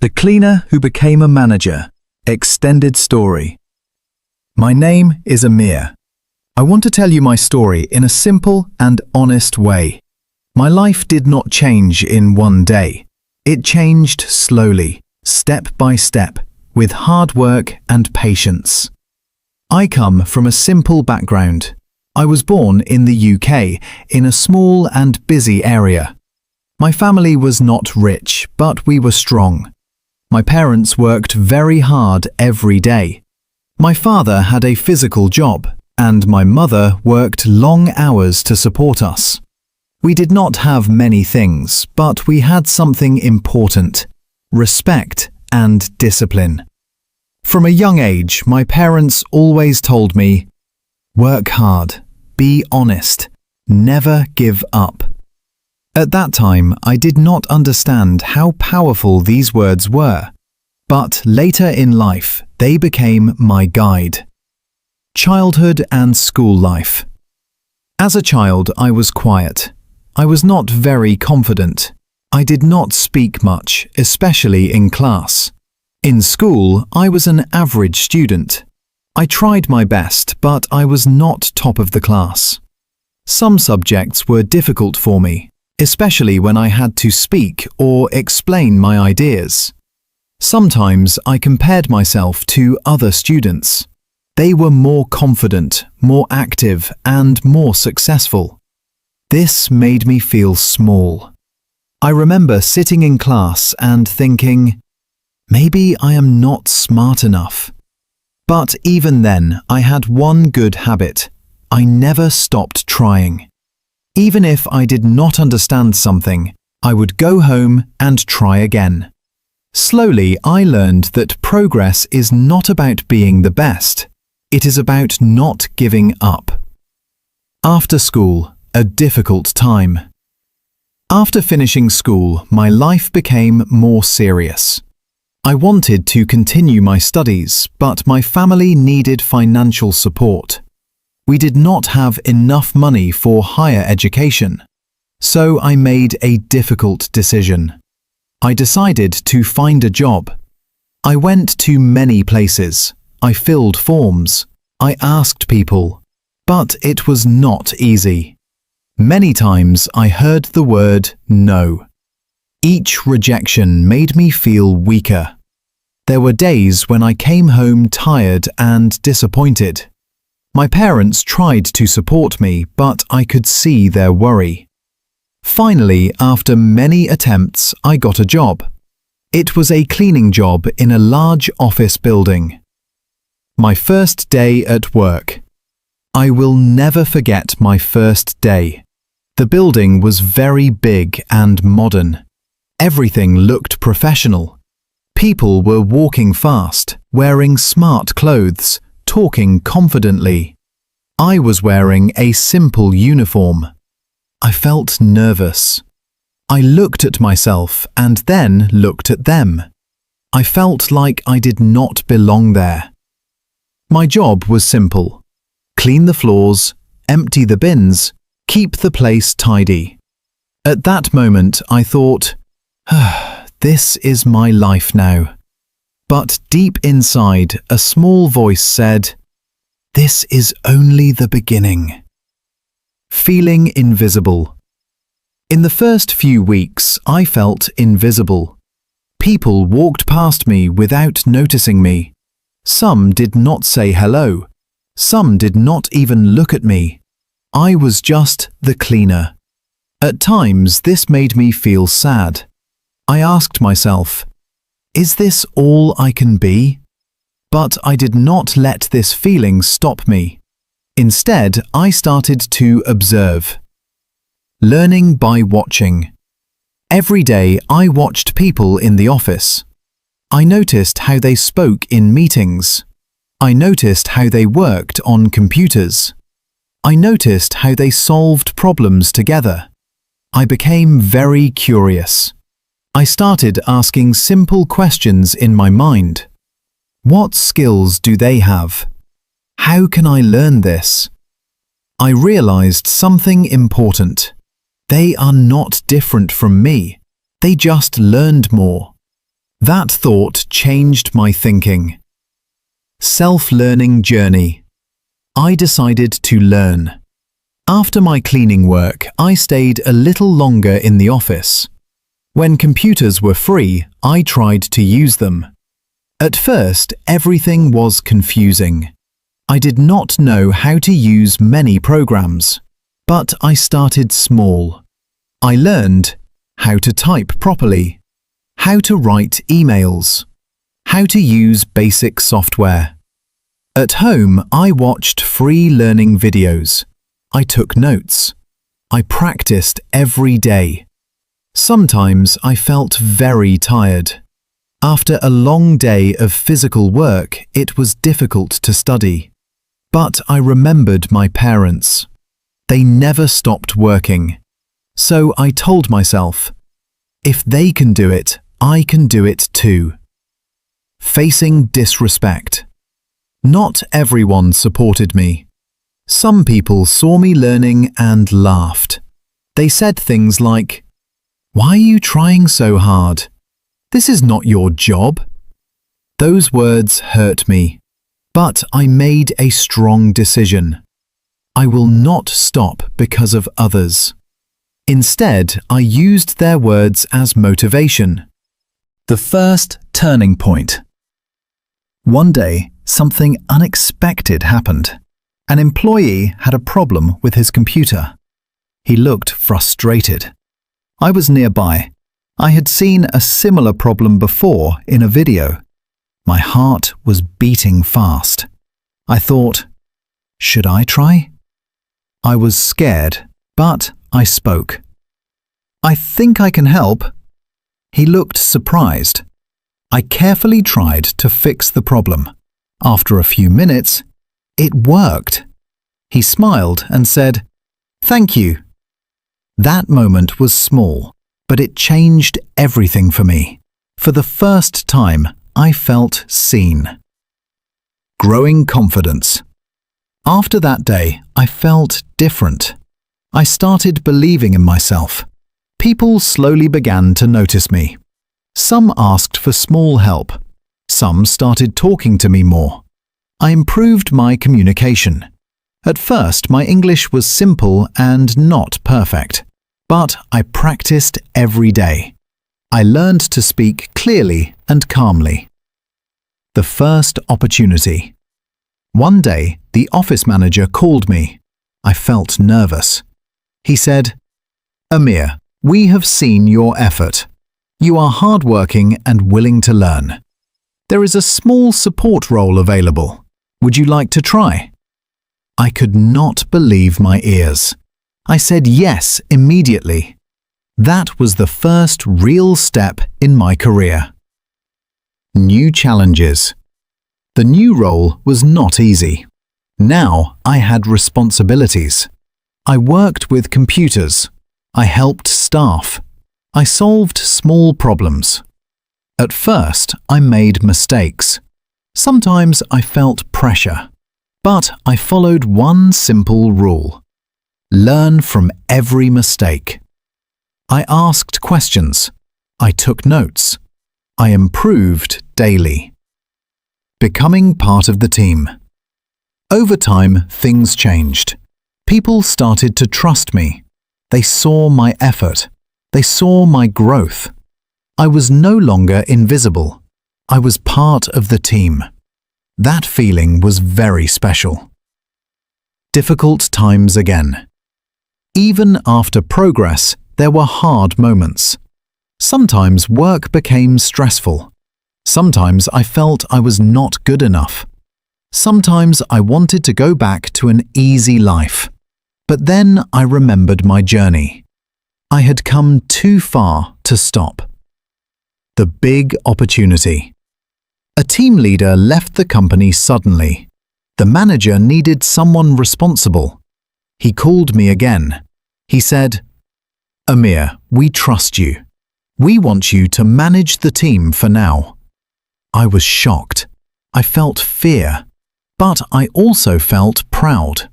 The cleaner who became a manager. Extended story. My name is Amir. I want to tell you my story in a simple and honest way. My life did not change in one day. It changed slowly, step by step, with hard work and patience. I come from a simple background. I was born in the UK, in a small and busy area. My family was not rich, but we were strong. My parents worked very hard every day. My father had a physical job, and my mother worked long hours to support us. We did not have many things, but we had something important: respect and discipline. From a young age, my parents always told me, "Work hard, be honest, never give up." At that time, I did not understand how powerful these words were, but later in life, they became my guide. Childhood and school life. As a child, I was quiet. I was not very confident. I did not speak much, especially in class. In school, I was an average student. I tried my best, but I was not top of the class. Some subjects were difficult for me, especially when I had to speak or explain my ideas. Sometimes I compared myself to other students. They were more confident, more active, and more successful. This made me feel small. I remember sitting in class and thinking, maybe I am not smart enough. But even then, I had one good habit. I never stopped trying. Even if I did not understand something, I would go home and try again. Slowly, I learned that progress is not about being the best. It is about not giving up. After school, a difficult time. After finishing school, my life became more serious. I wanted to continue my studies, but my family needed financial support. We did not have enough money for higher education, so I made a difficult decision. I decided to find a job. I went to many places. I filled forms. I asked people, but it was not easy. Many times I heard the word no. Each rejection made me feel weaker. There were days when I came home tired and disappointed. My parents tried to support me, but I could see their worry. Finally, after many attempts, I got a job. It was a cleaning job in a large office building. My first day at work. I will never forget my first day. The building was very big and modern. Everything looked professional. People were walking fast, wearing smart clothes, talking confidently. I was wearing a simple uniform. I felt nervous. I looked at myself and then looked at them. I felt like I did not belong there. My job was simple: clean the floors, empty the bins, keep the place tidy. At that moment, I thought, this is my life now. But deep inside, a small voice said, this is only the beginning. Feeling invisible. In the first few weeks, I felt invisible. People walked past me without noticing me. Some did not say hello. Some did not even look at me. I was just the cleaner. At times, this made me feel sad. I asked myself, is this all I can be? But I did not let this feeling stop me. Instead, I started to observe. Learning by watching. Every day, I watched people in the office. I noticed how they spoke in meetings. I noticed how they worked on computers. I noticed how they solved problems together. I became very curious. I started asking simple questions in my mind. What skills do they have? How can I learn this? I realized something important. They are not different from me. They just learned more. That thought changed my thinking. Self-learning journey. I decided to learn. After my cleaning work, I stayed a little longer in the office. When computers were free, I tried to use them. At first, everything was confusing. I did not know how to use many programs, but I started small. I learned how to type properly, how to write emails, how to use basic software. At home, I watched free learning videos. I took notes. I practiced every day. Sometimes I felt very tired. After a long day of physical work, it was difficult to study. But I remembered my parents. They never stopped working. So I told myself, if they can do it, I can do it too. Facing disrespect. Not everyone supported me. Some people saw me learning and laughed. They said things like, "Why are you trying so hard? This is not your job." Those words hurt me, but I made a strong decision. I will not stop because of others. Instead, I used their words as motivation. The first turning point. One day, something unexpected happened. An employee had a problem with his computer. He looked frustrated. I was nearby. I had seen a similar problem before in a video. My heart was beating fast. I thought, should I try? I was scared, but I spoke. "I think I can help." He looked surprised. I carefully tried to fix the problem. After a few minutes, it worked. He smiled and said, "Thank you." That moment was small, but it changed everything for me. For the first time, I felt seen. Growing confidence. After that day, I felt different. I started believing in myself. People slowly began to notice me. Some asked for small help. Some started talking to me more. I improved my communication. At first, my English was simple and not perfect, but I practiced every day. I learned to speak clearly and calmly. The first opportunity. One day, the office manager called me. I felt nervous. He said, "Amir, we have seen your effort. You are hardworking and willing to learn. There is a small support role available. Would you like to try?" I could not believe my ears. I said yes immediately. That was the first real step in my career. New challenges. The new role was not easy. Now I had responsibilities. I worked with computers. I helped staff. I solved small problems. At first, I made mistakes. Sometimes I felt pressure. But I followed one simple rule. Learn from every mistake. I asked questions. I took notes. I improved daily. Becoming part of the team. Over time, things changed. People started to trust me. They saw my effort. They saw my growth. I was no longer invisible. I was part of the team. That feeling was very special. Difficult times again. Even after progress, there were hard moments. Sometimes work became stressful. Sometimes I felt I was not good enough. Sometimes I wanted to go back to an easy life. But then I remembered my journey. I had come too far to stop. The big opportunity. A team leader left the company suddenly. The manager needed someone responsible. He called me again. He said, "Amir, we trust you. We want you to manage the team for now." I was shocked. I felt fear, but I also felt proud.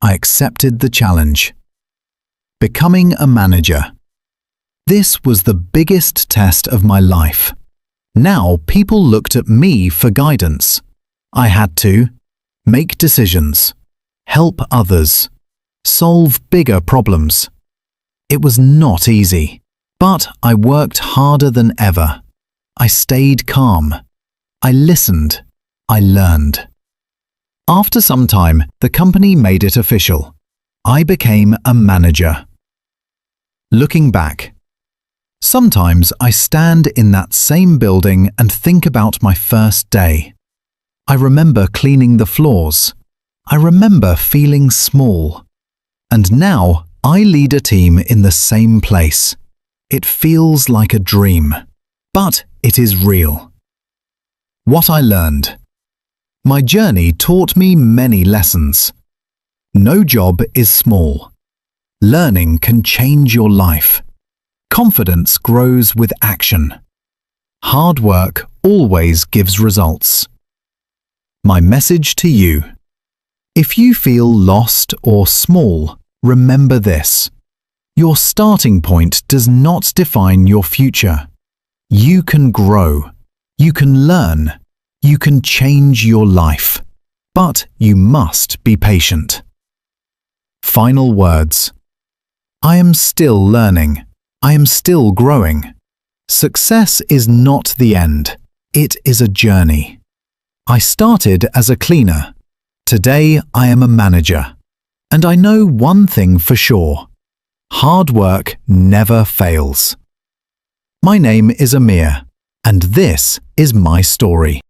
I accepted the challenge. Becoming a manager. This was the biggest test of my life. Now people looked at me for guidance. I had to make decisions, help others, solve bigger problems. It was not easy, but I worked harder than ever. I stayed calm. I listened. I learned. After some time, the company made it official. I became a manager. Looking back, sometimes I stand in that same building and think about my first day. I remember cleaning the floors. I remember feeling small. And now I lead a team in the same place. It feels like a dream, but it is real. What I learned. My journey taught me many lessons. No job is small. Learning can change your life. Confidence grows with action. Hard work always gives results. My message to you. If you feel lost or small, remember this. Your starting point does not define your future. You can grow. You can learn. You can change your life. But you must be patient. Final words. I am still learning. I am still growing. Success is not the end. It is a journey. I started as a cleaner. Today I am a manager. And I know one thing for sure. Hard work never fails. My name is Amir, and this is my story.